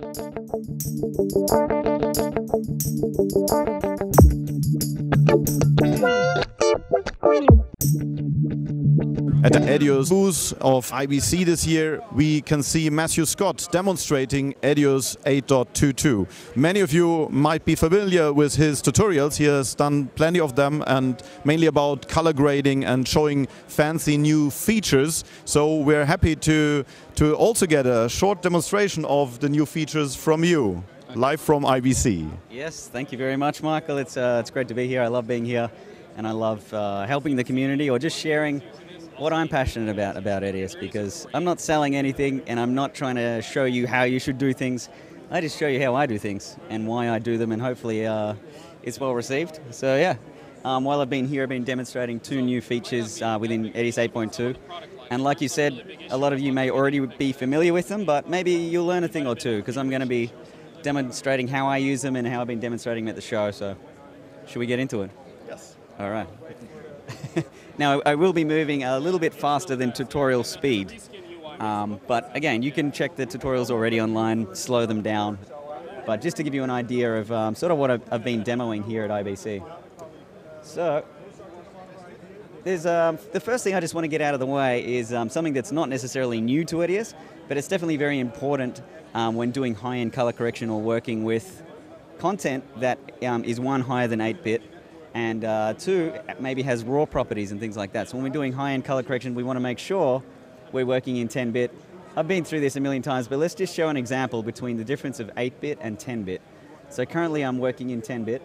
At the EDIUS booth of IBC this year, we can see Matthew Scott demonstrating EDIUS 8.22. Many of you might be familiar with his tutorials. He has done plenty of them, and mainly about color grading and showing fancy new features. So we're happy to also get a short demonstration of the new features from you, live from IBC. Yes, thank you very much, Michael. It's great to be here. I love being here, and I love helping the community or just sharing what I'm passionate about EDIUS, because I'm not selling anything and I'm not trying to show you how you should do things. I just show you how I do things and why I do them, and hopefully it's well received. So yeah, while I've been here, I've been demonstrating 2 new features within EDIUS 8.2. And like you said, a lot of you may already be familiar with them, but maybe you'll learn a thing or two, because I'm going to be demonstrating how I use them and how I've been demonstrating them at the show. So should we get into it? Yes. All right. Now, I will be moving a little bit faster than tutorial speed, but again, you can check the tutorials already online, slow them down, but just to give you an idea of sort of what I've been demoing here at IBC. So, there's, the first thing I just want to get out of the way is something that's not necessarily new to EDIUS, but it's definitely very important when doing high-end color correction or working with content that is 1, higher than 8-bit, and 2, maybe has raw properties and things like that. So when we're doing high-end color correction, we want to make sure we're working in 10-bit. I've been through this a million times, but let's just show an example between the difference of 8-bit and 10-bit. So currently I'm working in 10-bit,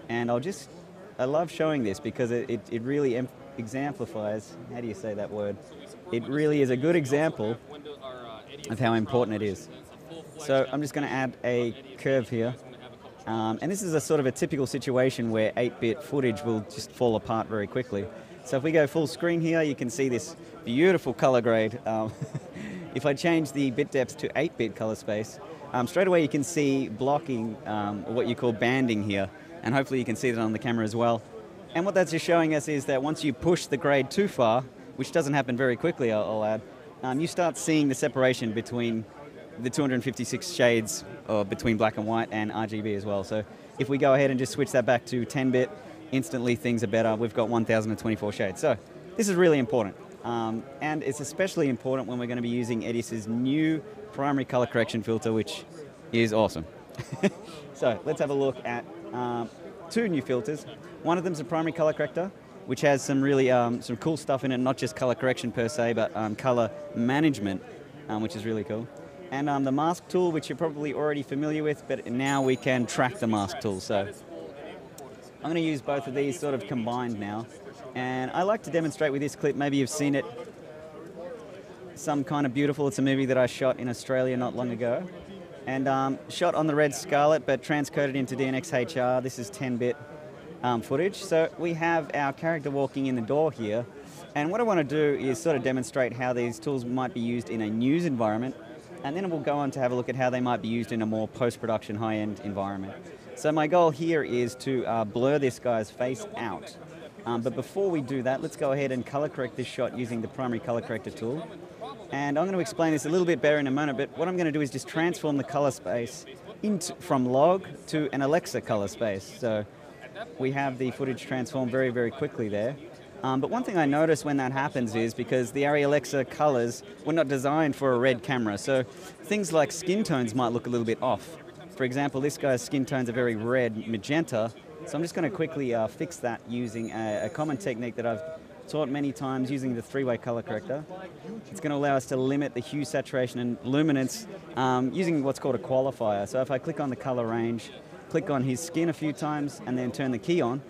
and I love showing this because it really exemplifies, how do you say that word? It really is a good example of how important it is. So I'm just going to add a curve here. And this is a sort of a typical situation where 8-bit footage will just fall apart very quickly. So if we go full screen here, you can see this beautiful color grade. If I change the bit depth to 8-bit color space, straight away you can see blocking, or what you call banding here. And hopefully you can see that on the camera as well. And what that's just showing us is that once you push the grade too far, which doesn't happen very quickly, I'll add, you start seeing the separation between the 256 shades between black and white and RGB as well. So if we go ahead and just switch that back to 10-bit, instantly things are better. We've got 1024 shades. So this is really important. And it's especially important when we're going to be using EDIUS's new primary color correction filter, which is awesome. So let's have a look at 2 new filters. One of them is a primary color corrector, which has some really some cool stuff in it, not just color correction per se, but color management, which is really cool. And the mask tool, which you're probably already familiar with, but now we can track the mask tool. So I'm going to use both of these sort of combined now. And I like to demonstrate with this clip, maybe you've seen it, Some Kind of Beautiful. It's a movie that I shot in Australia not long ago. And shot on the Red Scarlet, but transcoded into DNxHR. This is 10-bit footage. So we have our character walking in the door here. And what I want to do is sort of demonstrate how these tools might be used in a news environment. And then we'll go on to have a look at how they might be used in a more post-production high-end environment. So my goal here is to blur this guy's face out. But before we do that, let's go ahead and color correct this shot using the primary color corrector tool. And I'm going to explain this a little bit better in a moment, but what I'm going to do is just transform the color space from log to an Alexa color space. So we have the footage transformed very, very quickly there. But one thing I notice when that happens is because the Arri Alexa colors were not designed for a red camera, so things like skin tones might look a little bit off. For example, this guy's skin tones are very red magenta, so I'm just going to quickly fix that using a common technique that I've taught many times using the 3-way color corrector. It's going to allow us to limit the hue, saturation and luminance using what's called a qualifier. So if I click on the color range, click on his skin a few times and then turn the key on,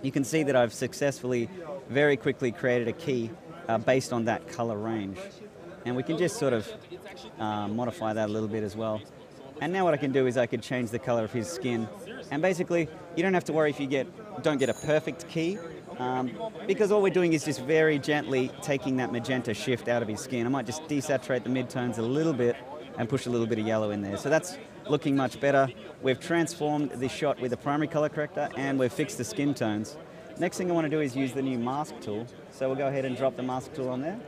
you can see that I've successfully very quickly created a key based on that color range. And we can just sort of modify that a little bit as well. And now what I can do is I could change the color of his skin. And basically, you don't have to worry if you don't get a perfect key, because all we're doing is just very gently taking that magenta shift out of his skin. I might just desaturate the midtones a little bit and push a little bit of yellow in there. So that's looking much better. We've transformed this shot with the primary color corrector and we've fixed the skin tones. Next thing I want to do is use the new mask tool. So we'll go ahead and drop the mask tool on there.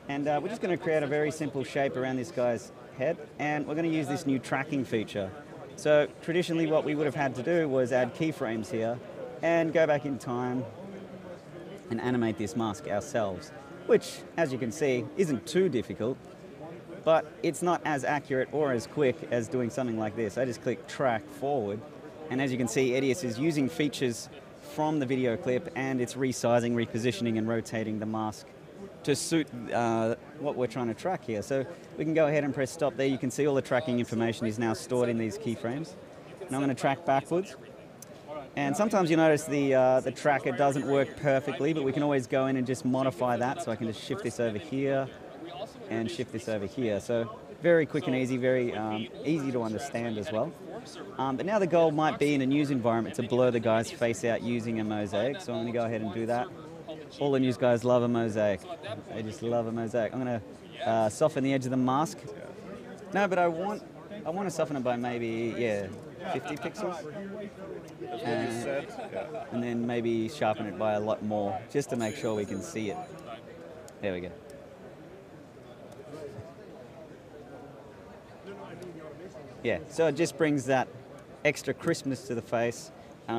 And we're just going to create a very simple shape around this guy's head, and we're going to use this new tracking feature. So traditionally what we would have had to do was add keyframes here and go back in time and animate this mask ourselves, which, as you can see, isn't too difficult, but it's not as accurate or as quick as doing something like this. I just click track forward, and as you can see, EDIUS is using features from the video clip, and it's resizing, repositioning, and rotating the mask to suit what we're trying to track here. So we can go ahead and press stop there. You can see all the tracking information is now stored in these keyframes. Now I'm going to track backwards. And sometimes you notice the tracker doesn't work perfectly, but we can always go in and just modify that. So I can just shift this over here and shift this over here. So very quick and easy, very easy to understand as well. But now the goal might be in a news environment to blur the guy's face out using a mosaic. So I'm going to go ahead and do that. All the news guys love a mosaic. They just love a mosaic. I'm going to soften the edge of the mask. No, but I want to soften it by maybe, 50 pixels. And then maybe sharpen it by a lot more, just to make sure we can see it. There we go. Yeah, so it just brings that extra crispness to the face,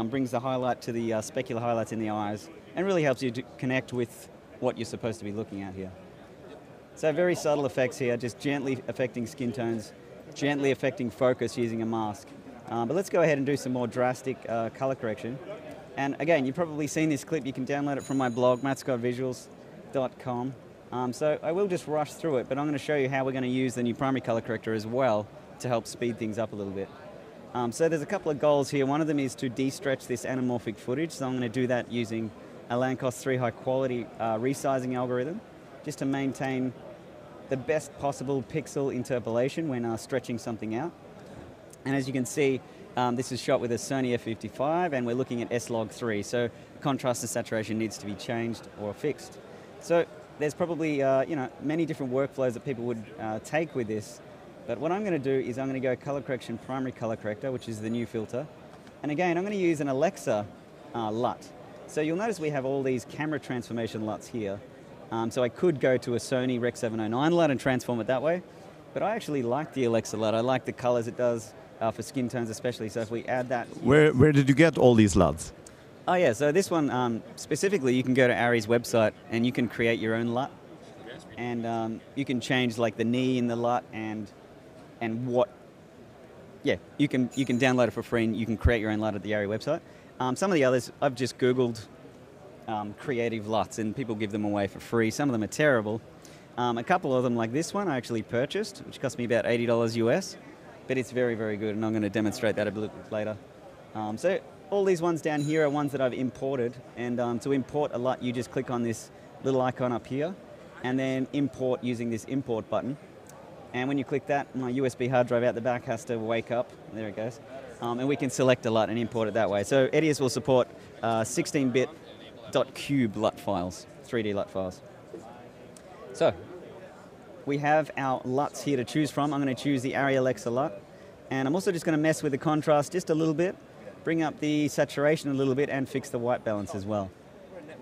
brings the highlight to the specular highlights in the eyes, and really helps you to connect with what you're supposed to be looking at here. So very subtle effects here, just gently affecting skin tones, gently affecting focus using a mask. But let's go ahead and do some more drastic color correction. And again, you've probably seen this clip. You can download it from my blog, mattscottvisuals.com. So I will just rush through it, but I'm going to show you how we're going to use the new primary color corrector as well to help speed things up a little bit. So there's a couple of goals here. One of them is to de-stretch this anamorphic footage. So I'm going to do that using a Lancos 3 high quality resizing algorithm, just to maintain the best possible pixel interpolation when stretching something out. And as you can see, this is shot with a Sony f55, and we're looking at S-Log3, so contrast and saturation needs to be changed or fixed. So there's probably many different workflows that people would take with this, but what I'm going to do is I'm going to go color correction primary color corrector, which is the new filter. And again, I'm going to use an Alexa LUT. So you'll notice we have all these camera transformation LUTs here. So I could go to a Sony Rec 709 LUT and transform it that way, but I actually like the Alexa LUT. I like the colors it does for skin tones especially, so if we add that... Where did you get all these LUTs? Oh yeah, so this one specifically, you can go to Ari's website and you can create your own LUT, and you can change like the knee in the LUT and what... Yeah, you can download it for free and you can create your own LUT at the Ari website. Some of the others, I've just Googled creative LUTs and people give them away for free. Some of them are terrible. A couple of them, like this one, I actually purchased, which cost me about $80 US, but it's very, very good, and I'm going to demonstrate that a bit later. So all these ones down here are ones that I've imported, and to import a LUT, you just click on this little icon up here, and then import using this import button. And when you click that, my USB hard drive out the back has to wake up. There it goes. And we can select a LUT and import it that way. So EDIUS will support 16-bit .cube LUT files, 3D LUT files. So we have our LUTs here to choose from. I'm going to choose the Ari Alexa LUT. And I'm also just going to mess with the contrast just a little bit, bring up the saturation a little bit, and fix the white balance as well.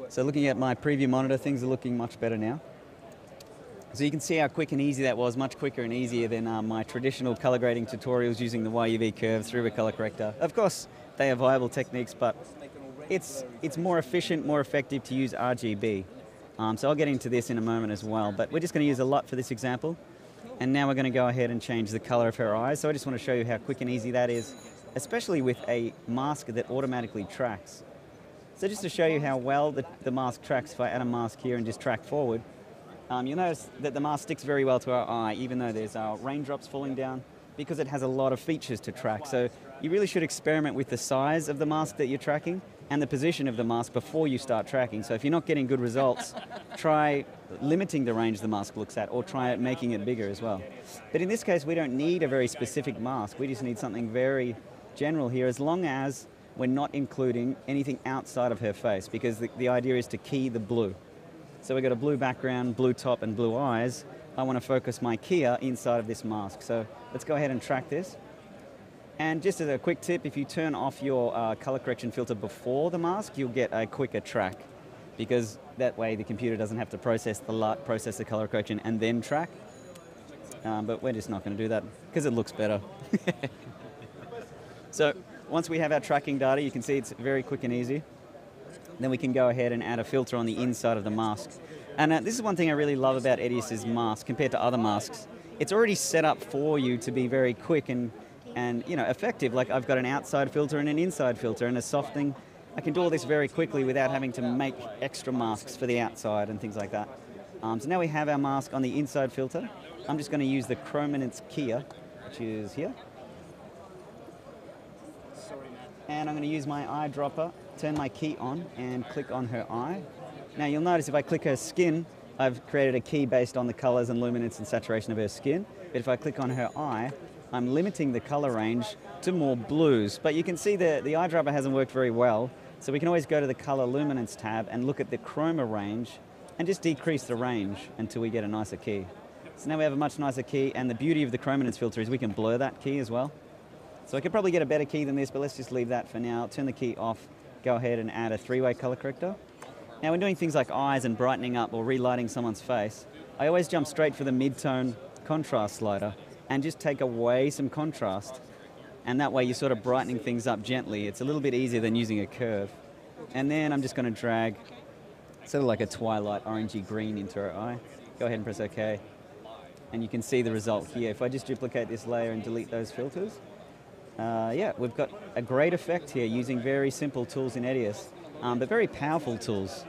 So looking at my preview monitor, things are looking much better now. So you can see how quick and easy that was, much quicker and easier than my traditional color grading tutorials using the YUV curve through a color corrector. Of course, they are viable techniques, but it's more efficient, more effective to use RGB. So I'll get into this in a moment as well, but we're just going to use a LUT for this example. And now we're going to go ahead and change the color of her eyes. So I just want to show you how quick and easy that is, especially with a mask that automatically tracks. So just to show you how well the mask tracks, if I add a mask here and just track forward, you'll notice that the mask sticks very well to our eye, even though there's raindrops falling down, because it has a lot of features to track. So you really should experiment with the size of the mask that you're tracking and the position of the mask before you start tracking. So if you're not getting good results, try limiting the range the mask looks at, or try making it bigger as well. But in this case, we don't need a very specific mask. We just need something very general here, as long as we're not including anything outside of her face, because the idea is to key the blue. So we've got a blue background, blue top, and blue eyes. I want to focus my keyer inside of this mask. So let's go ahead and track this. And just as a quick tip, if you turn off your color correction filter before the mask, you'll get a quicker track, because that way the computer doesn't have to process the LUT, process the color correction, and then track. but we're just not going to do that because it looks better. So once we have our tracking data, you can see it's very quick and easy. Then we can go ahead and add a filter on the inside of the mask. And this is one thing I really love about EDIUS's mask compared to other masks. It's already set up for you to be very quick and effective. Like I've got an outside filter and an inside filter and a softening. I can do all this very quickly without having to make extra masks for the outside and things like that. So now we have our mask on the inside filter. I'm just going to use the chrominance keyer, which is here. And I'm going to use my eyedropper, turn my key on, and click on her eye. Now you'll notice if I click her skin, I've created a key based on the colors and luminance and saturation of her skin. But if I click on her eye, I'm limiting the color range to more blues. But you can see the eyedropper hasn't worked very well, so we can always go to the color luminance tab and look at the chroma range and just decrease the range until we get a nicer key. So now we have a much nicer key, and the beauty of the chrominance filter is we can blur that key as well. So I could probably get a better key than this, but let's just leave that for now. Turn the key off, go ahead and add a 3-way color corrector. Now when doing things like eyes and brightening up or relighting someone's face, I always jump straight for the mid-tone contrast slider and just take away some contrast. And that way you're sort of brightening things up gently. It's a little bit easier than using a curve. And then I'm just going to drag sort of like a twilight orangey green into her eye. Go ahead and press OK. And you can see the result here. If I just duplicate this layer and delete those filters, yeah, we've got a great effect here using very simple tools in EDIUS, but very powerful tools.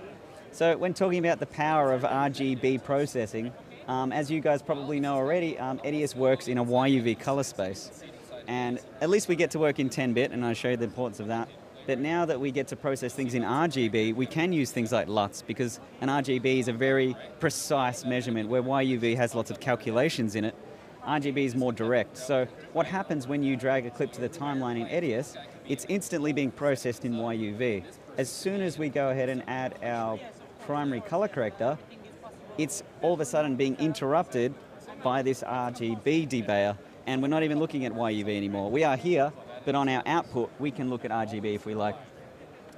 So when talking about the power of RGB processing, as you guys probably know already, EDIUS works in a YUV color space. And at least we get to work in 10-bit, and I showed the importance of that. But now that we get to process things in RGB, we can use things like LUTs, because an RGB is a very precise measurement, where YUV has lots of calculations in it. RGB is more direct. So what happens when you drag a clip to the timeline in EDIUS, it's instantly being processed in YUV. As soon as we go ahead and add our primary color corrector, it's all of a sudden being interrupted by this RGB debayer, and we're not even looking at YUV anymore. We are here, but on our output, we can look at RGB if we like,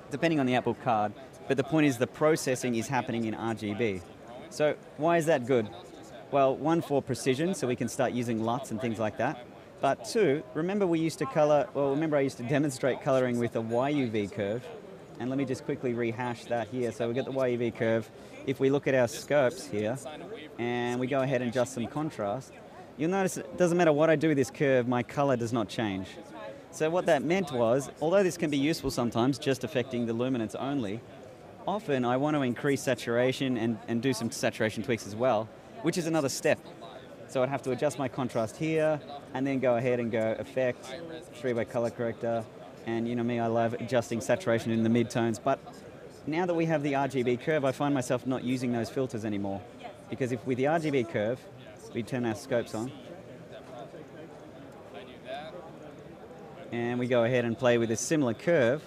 depending on the output card. But the point is the processing is happening in RGB. So why is that good? Well, one, for precision, so we can start using LUTs and things like that. But two, remember I used to demonstrate coloring with a YUV curve. And let me just quickly rehash that here. So we got the YUV curve. If we look at our scopes here, and we go ahead and adjust some contrast, you'll notice it doesn't matter what I do with this curve, my color does not change. So what that meant was, although this can be useful sometimes, just affecting the luminance only, often I want to increase saturation and do some saturation tweaks as well, which is another step. So I'd have to adjust my contrast here, and then go ahead and go Effect, 3-way color corrector, and you know me, I love adjusting saturation in the mid-tones, but now that we have the RGB curve, I find myself not using those filters anymore. Because if with the RGB curve, we turn our scopes on, and we go ahead and play with a similar curve,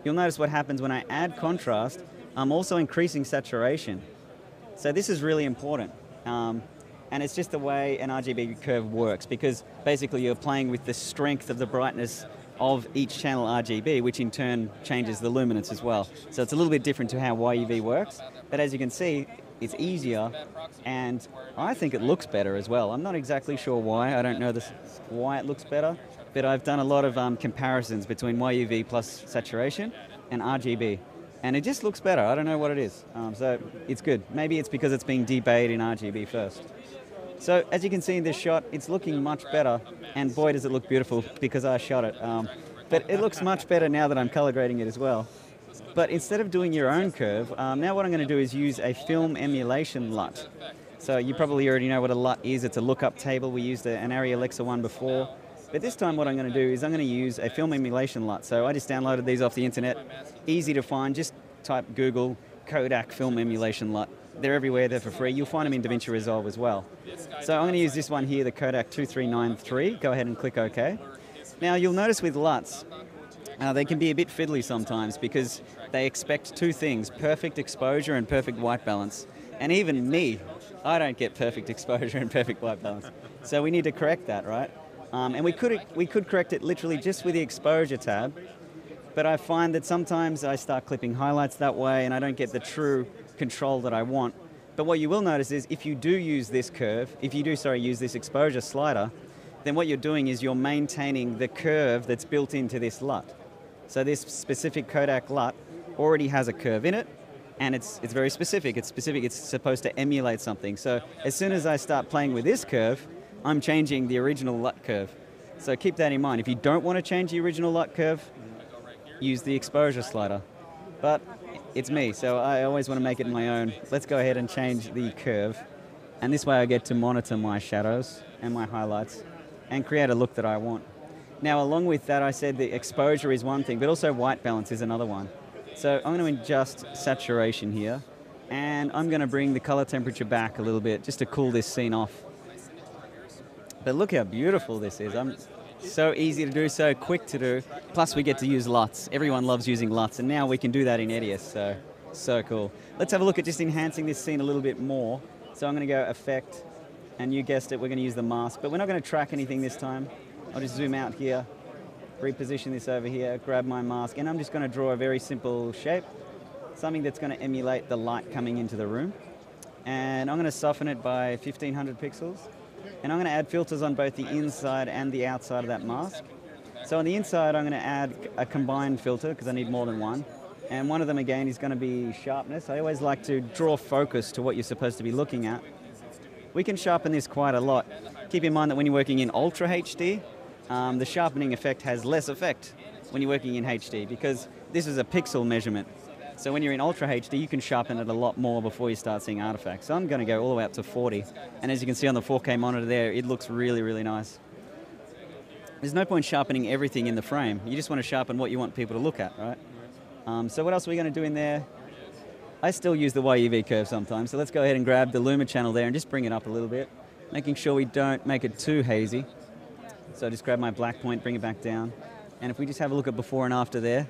you'll notice what happens when I add contrast, I'm also increasing saturation. So this is really important. And it's just the way an RGB curve works, because basically you're playing with the strength of the brightness of each channel RGB, which in turn changes the luminance as well. So it's a little bit different to how YUV works, but as you can see, it's easier, and I think it looks better as well. I'm not exactly sure why, I don't know why it looks better, but I've done a lot of comparisons between YUV plus saturation and RGB, and it just looks better. I don't know what it is, so it's good. Maybe it's because it's being debayed in RGB first. So as you can see in this shot, it's looking much better, and boy does it look beautiful because I shot it. But it looks much better now that I'm color grading it as well. But instead of doing your own curve, now what I'm going to do is use a film emulation LUT. So you probably already know what a LUT is. It's a lookup table. We used an Arri Alexa one before. But this time what I'm going to do is I'm going to use a film emulation LUT. So I just downloaded these off the internet. Easy to find. Just type Google Kodak film emulation LUT. They're everywhere, they're for free. You'll find them in DaVinci Resolve as well. So I'm going to use this one here, the Kodak 2393. Go ahead and click OK. Now you'll notice with LUTs, they can be a bit fiddly sometimes because they expect two things, perfect exposure and perfect white balance. And even me, I don't get perfect exposure and perfect white balance. So we need to correct that, right? And we could correct it literally just with the exposure tab, but I find that sometimes I start clipping highlights that way and I don't get the true control that I want. But what you will notice is if you do use this curve, use this exposure slider, then what you're doing is you're maintaining the curve that's built into this LUT. So this specific Kodak LUT already has a curve in it, and it's very specific. It's supposed to emulate something. So as soon as I start playing with this curve, I'm changing the original LUT curve. So keep that in mind. If you don't want to change the original LUT curve, use the exposure slider. But it's me, so I always want to make it my own. Let's go ahead and change the curve. And this way I get to monitor my shadows and my highlights and create a look that I want. Now, along with that, I said the exposure is one thing, but also white balance is another one. So I'm going to adjust saturation here, and I'm going to bring the color temperature back a little bit just to cool this scene off. But look how beautiful this is. So easy to do, so quick to do. Plus we get to use LUTs. Everyone loves using LUTs, and now we can do that in EDIUS, so cool. Let's have a look at just enhancing this scene a little bit more. So I'm going to go Effect, and you guessed it, we're going to use the mask, but we're not going to track anything this time. I'll just zoom out here, reposition this over here, grab my mask, and I'm just going to draw a very simple shape, something that's going to emulate the light coming into the room. And I'm going to soften it by 1500 pixels. And I'm going to add filters on both the inside and the outside of that mask. So on the inside, I'm going to add a combined filter because I need more than one. And one of them, again, is going to be sharpness. I always like to draw focus to what you're supposed to be looking at. We can sharpen this quite a lot. Keep in mind that when you're working in Ultra HD, the sharpening effect has less effect when you're working in HD because this is a pixel measurement. So when you're in Ultra HD, you can sharpen it a lot more before you start seeing artifacts. So I'm going to go all the way up to 40. And as you can see on the 4K monitor there, it looks really, really nice. There's no point sharpening everything in the frame. You just want to sharpen what you want people to look at, right? So what else are we going to do in there? I still use the YUV curve sometimes. So let's go ahead and grab the Luma channel there and just bring it up a little bit, making sure we don't make it too hazy. So just grab my black point, bring it back down. And if we just have a look at before and after there,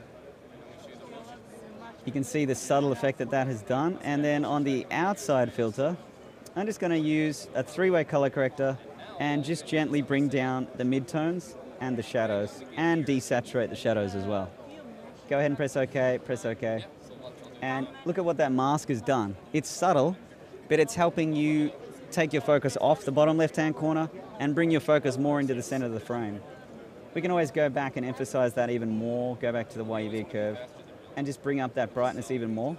you can see the subtle effect that that has done. And then on the outside filter, I'm just going to use a three-way color corrector and just gently bring down the midtones and the shadows and desaturate the shadows as well. Go ahead and press OK, press OK. And look at what that mask has done. It's subtle, but it's helping you take your focus off the bottom left-hand corner and bring your focus more into the center of the frame. We can always go back and emphasize that even more, go back to the YUV curve, and just bring up that brightness even more.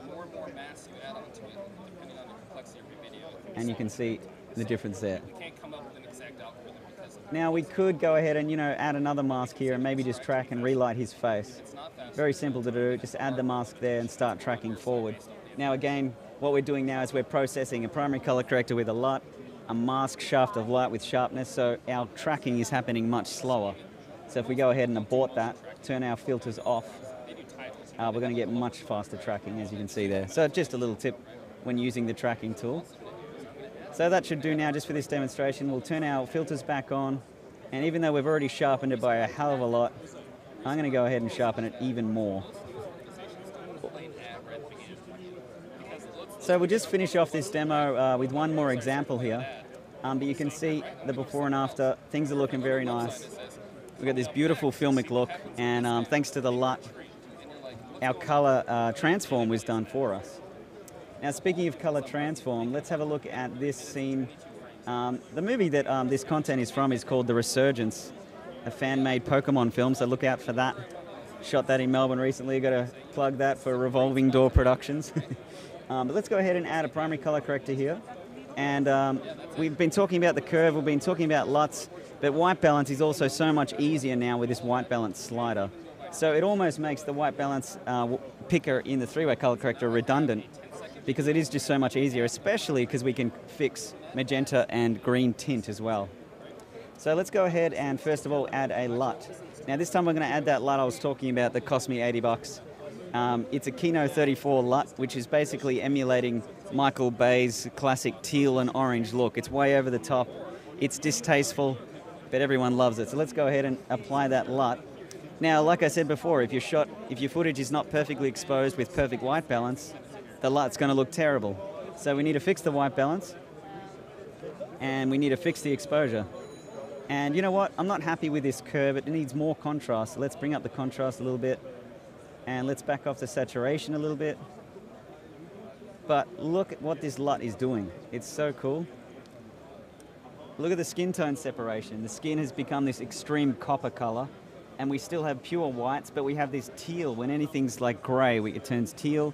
And you can see the difference there. Now we could go ahead and add another mask here and maybe just track and relight his face. Very simple to do, just add the mask there and start tracking forward. Now again, what we're doing now is we're processing a primary color corrector with a LUT, a mask shaft of light with sharpness, so our tracking is happening much slower. So if we go ahead and abort that, turn our filters off, we're going to get much faster tracking, as you can see there. So just a little tip when using the tracking tool. So that should do now just for this demonstration. We'll turn our filters back on, and even though we've already sharpened it by a hell of a lot, I'm going to go ahead and sharpen it even more. So we'll just finish off this demo with one more example here. But you can see the before and after, things are looking very nice. We've got this beautiful filmic look, and thanks to the LUT, our color transform was done for us. Now, speaking of color transform, let's have a look at this scene. The movie that this content is from is called The Resurgence, a fan-made Pokemon film, so look out for that. Shot that in Melbourne recently, got to plug that for Revolving Door Productions. But let's go ahead and add a primary color corrector here. And we've been talking about the curve, we've been talking about LUTs, but white balance is also so much easier now with this white balance slider. So it almost makes the white balance picker in the three-way color corrector redundant, because it is just so much easier, especially because we can fix magenta and green tint as well. So let's go ahead and first of all add a LUT. Now this time we're going to add that LUT I was talking about that cost me 80 bucks. It's a Kino 34 LUT, which is basically emulating Michael Bay's classic teal and orange look. It's way over the top, it's distasteful, but everyone loves it. So let's go ahead and apply that LUT. Now, like I said before, if your footage is not perfectly exposed with perfect white balance, the LUT's going to look terrible. So we need to fix the white balance, and we need to fix the exposure. And you know what? I'm not happy with this curve. It needs more contrast. So let's bring up the contrast a little bit, and let's back off the saturation a little bit. But look at what this LUT is doing. It's so cool. Look at the skin tone separation. The skin has become this extreme copper color, and we still have pure whites, but we have this teal. When anything's like gray, it turns teal.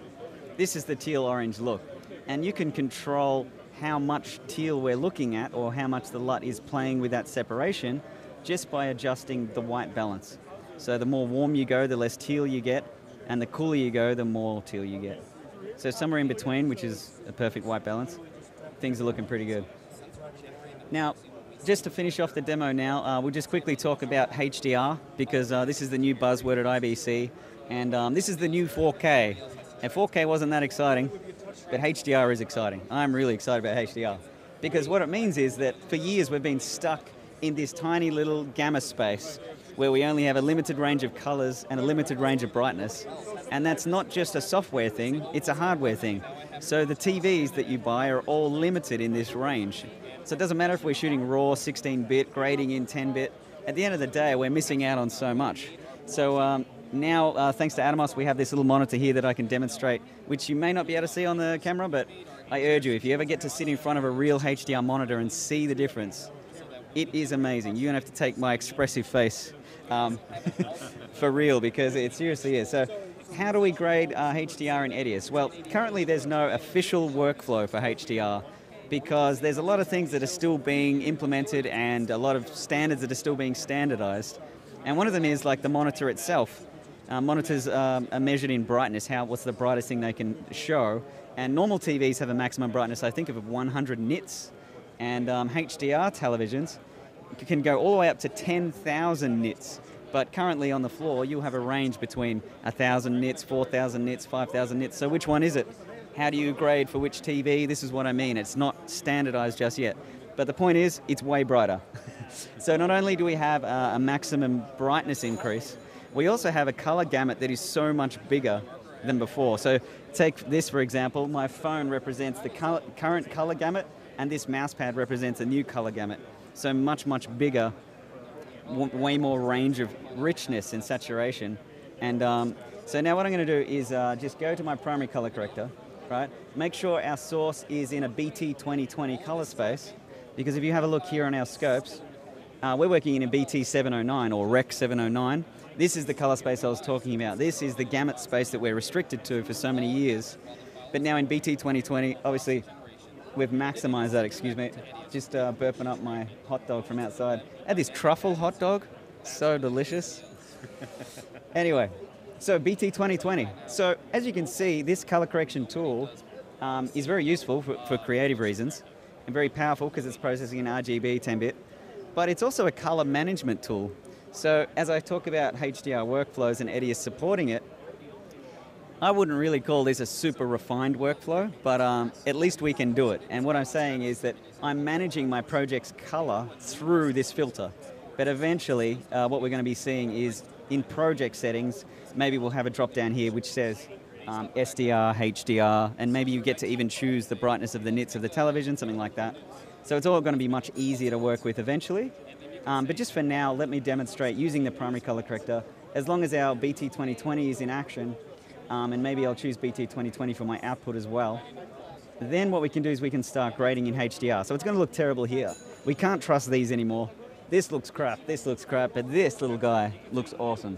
This is the teal orange look. And you can control how much teal we're looking at or how much the LUT is playing with that separation just by adjusting the white balance. So the more warm you go, the less teal you get, and the cooler you go, the more teal you get. So somewhere in between, which is a perfect white balance, things are looking pretty good. Now, just to finish off the demo now, we'll just quickly talk about HDR, because this is the new buzzword at IBC, and this is the new 4K. And 4K wasn't that exciting, but HDR is exciting. I'm really excited about HDR, because what it means is that for years we've been stuck in this tiny little gamma space where we only have a limited range of colors and a limited range of brightness. And that's not just a software thing, it's a hardware thing. So the TVs that you buy are all limited in this range. So it doesn't matter if we're shooting raw 16-bit, grading in 10-bit. At the end of the day, we're missing out on so much. So now, thanks to Atomos, we have this little monitor here that I can demonstrate, which you may not be able to see on the camera, but I urge you, if you ever get to sit in front of a real HDR monitor and see the difference, it is amazing. You're going to have to take my expressive face for real, because it seriously is. So how do we grade HDR in EDIUS? Well, currently there's no official workflow for HDR, because there's a lot of things that are still being implemented and a lot of standards that are still being standardized. And one of them is like the monitor itself. Monitors are measured in brightness, what's the brightest thing they can show. And normal TVs have a maximum brightness, I think, of 100 nits. And HDR televisions can go all the way up to 10,000 nits. But currently on the floor, you'll have a range between 1,000 nits, 4,000 nits, 5,000 nits. So which one is it? How do you grade for which TV? This is what I mean. It's not standardized just yet. But the point is, it's way brighter. So not only do we have a maximum brightness increase, we also have a color gamut that is so much bigger than before. So take this, for example. My phone represents the current color gamut, and this mouse pad represents a new color gamut. So much, much bigger, way more range of richness and saturation. And so now what I'm going to do is just go to my primary color corrector, right? Make sure our source is in a BT 2020 color space, because if you have a look here on our scopes, we're working in a BT 709 or Rec 709. This is the color space I was talking about. This is the gamut space that we're restricted to for so many years. But now in BT 2020, obviously, we've maximized that. Excuse me, just burping up my hot dog from outside. I had this truffle hot dog, so delicious. Anyway, so BT 2020. So as you can see, this color correction tool is very useful for creative reasons, and very powerful because it's processing in RGB 10-bit, but it's also a color management tool. So as I talk about HDR workflows and EDIUS supporting it, I wouldn't really call this a super refined workflow, but at least we can do it. And what I'm saying is that I'm managing my project's color through this filter. But eventually, what we're going to be seeing is in project settings, maybe we'll have a drop down here which says SDR, HDR, and maybe you get to even choose the brightness of the nits of the television, something like that. So it's all going to be much easier to work with eventually. But just for now, let me demonstrate using the primary color corrector. As long as our BT 2020 is in action, and maybe I'll choose BT 2020 for my output as well, then what we can do is we can start grading in HDR. So it's going to look terrible here. We can't trust these anymore. This looks crap, but this little guy looks awesome.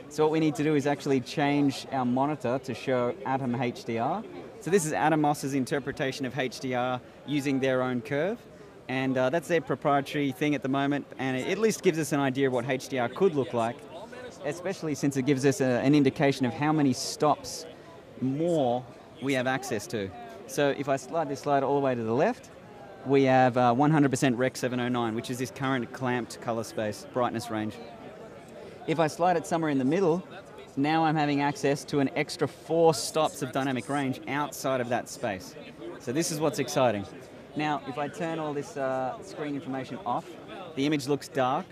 So what we need to do is actually change our monitor to show Atom HDR. So this is Atomos's interpretation of HDR using their own curve. And that's their proprietary thing at the moment, and it at least gives us an idea of what HDR could look like, especially since it gives us an indication of how many stops more we have access to. So if I slide this slider all the way to the left, we have 100% Rec 709, which is this current clamped color space, brightness range. If I slide it somewhere in the middle, now I'm having access to an extra 4 stops of dynamic range outside of that space. So this is what's exciting. Now, if I turn all this screen information off, the image looks dark,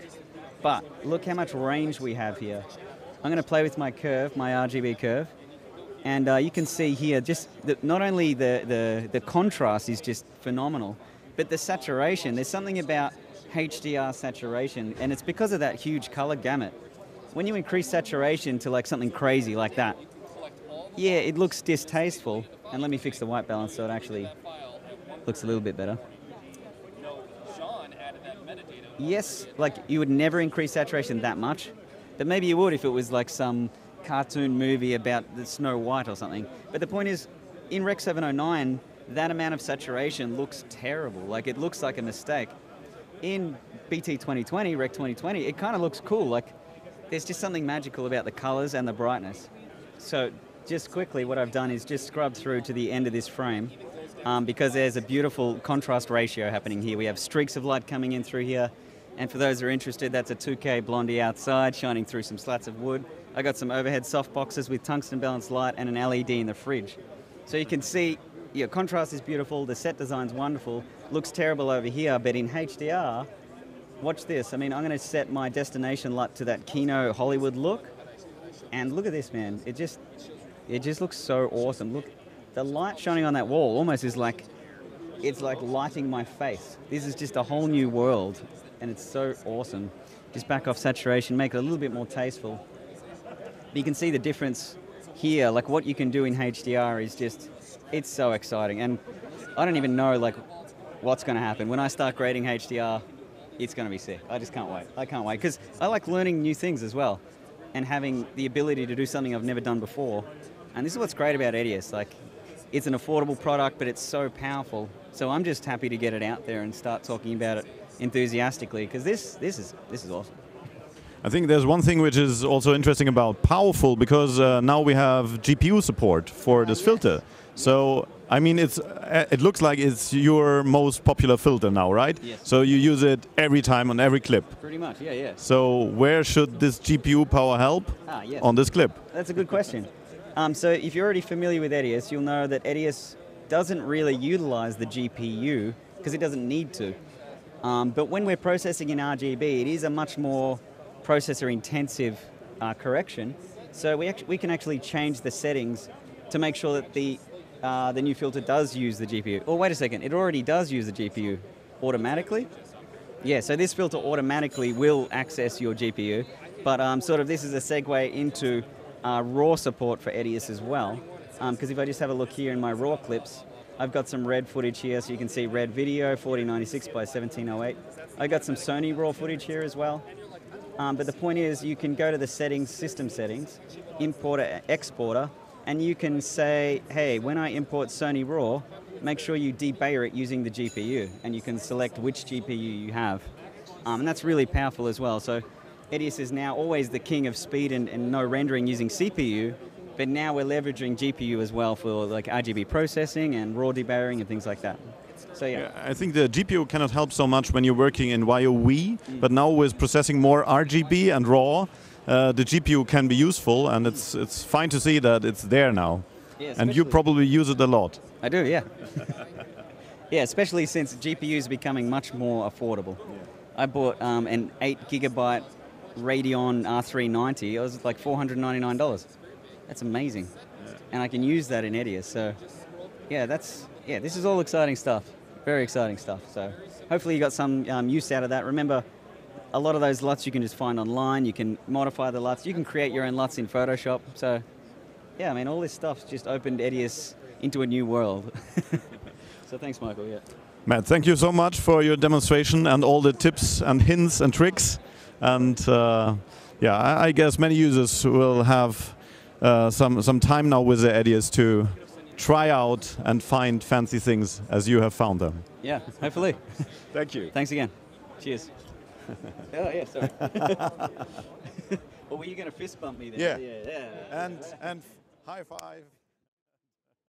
but look how much range we have here. I'm going to play with my curve, my RGB curve, and you can see here just not only the contrast is just phenomenal, but the saturation. There's something about HDR saturation, and it's because of that huge color gamut. When you increase saturation to like something crazy like that, yeah, it looks distasteful, And let me fix the white balance so it actually looks a little bit better. Yes, like you would never increase saturation that much, but maybe you would if it was like some cartoon movie about the Snow White or something. But the point is, in Rec 709, that amount of saturation looks terrible. Like it looks like a mistake. In BT 2020, Rec 2020, it kind of looks cool. Like there's just something magical about the colors and the brightness. So just quickly, what I've done is just scrub through to the end of this frame because there's a beautiful contrast ratio happening here. We have streaks of light coming in through here. And for those who are interested, that's a 2K Blondie outside shining through some slats of wood. I got some overhead soft boxes with tungsten balanced light and an LED in the fridge. So you can see, contrast is beautiful, the set design's wonderful, looks terrible over here, but in HDR, watch this. I mean, I'm going to set my destination light to that Kino Hollywood look, and look at this, man. It just looks so awesome. Look, the light shining on that wall almost is like, it's like lighting my face. This is just a whole new world, and it's so awesome. Just back off saturation, make it a little bit more tasteful. But you can see the difference here, like what you can do in HDR is just, it's so exciting. And I don't even know like what's going to happen. When I start grading HDR, it's going to be sick. I just can't wait. I can't wait because I like learning new things as well and having the ability to do something I've never done before. And this is what's great about EDIUS. Like, it's an affordable product, but it's so powerful. So I'm just happy to get it out there and start talking about it enthusiastically because this is awesome. I think there's one thing which is also interesting about powerful because now we have GPU support for this filter. So I mean, it looks like it's your most popular filter now, right? Yes. So you use it every time on every clip. Pretty much, yeah. So where should this GPU power help Yes. on this clip? That's a good question. So if you're already familiar with EDIUS, you'll know that EDIUS doesn't really utilize the GPU because it doesn't need to. But when we're processing in RGB, it is a much more processor-intensive correction. So we can actually change the settings to make sure that the new filter does use the GPU. Oh, wait a second, it already does use the GPU automatically. Yeah, so this filter automatically will access your GPU, but sort of this is a segue into RAW support for EDIUS as well. Because if I just have a look here in my RAW clips, I've got some red footage here, so you can see red video, 4096 by 1708. I got some Sony RAW footage here as well. But the point is, you can go to the settings, system settings, importer, exporter, and you can say, hey, when I import Sony RAW, make sure you debayer it using the GPU, and you can select which GPU you have. And that's really powerful as well. So EDIUS is now always the king of speed and no rendering using CPU, but now we're leveraging GPU as well for like RGB processing and RAW debayering and things like that. So yeah. I think the GPU cannot help so much when you're working in YOV, but now with processing more RGB and RAW, the GPU can be useful, and it's fine to see that it's there now. Yeah, and you probably use it a lot. I do, yeah. Yeah, especially since GPU is becoming much more affordable. Yeah. I bought an 8GB Radeon R390. It was like $499. That's amazing. Yeah. And I can use that in EDIUS. So yeah, this is all exciting stuff. Very exciting stuff. So hopefully you got some use out of that. Remember, a lot of those LUTs you can just find online. You can modify the LUTs. You can create your own LUTs in Photoshop. So yeah, I mean, all this stuff's just opened EDIUS into a new world. So thanks, Michael. Yeah. Matt, thank you so much for your demonstration and all the tips and hints and tricks. And yeah, I guess many users will have some time now with the EDIUS to try out and find fancy things as you have found them. Yeah, hopefully. Thank you. Thanks again. Cheers. Oh, yeah, sorry. Or were you going to fist bump me there? Yeah. And high five.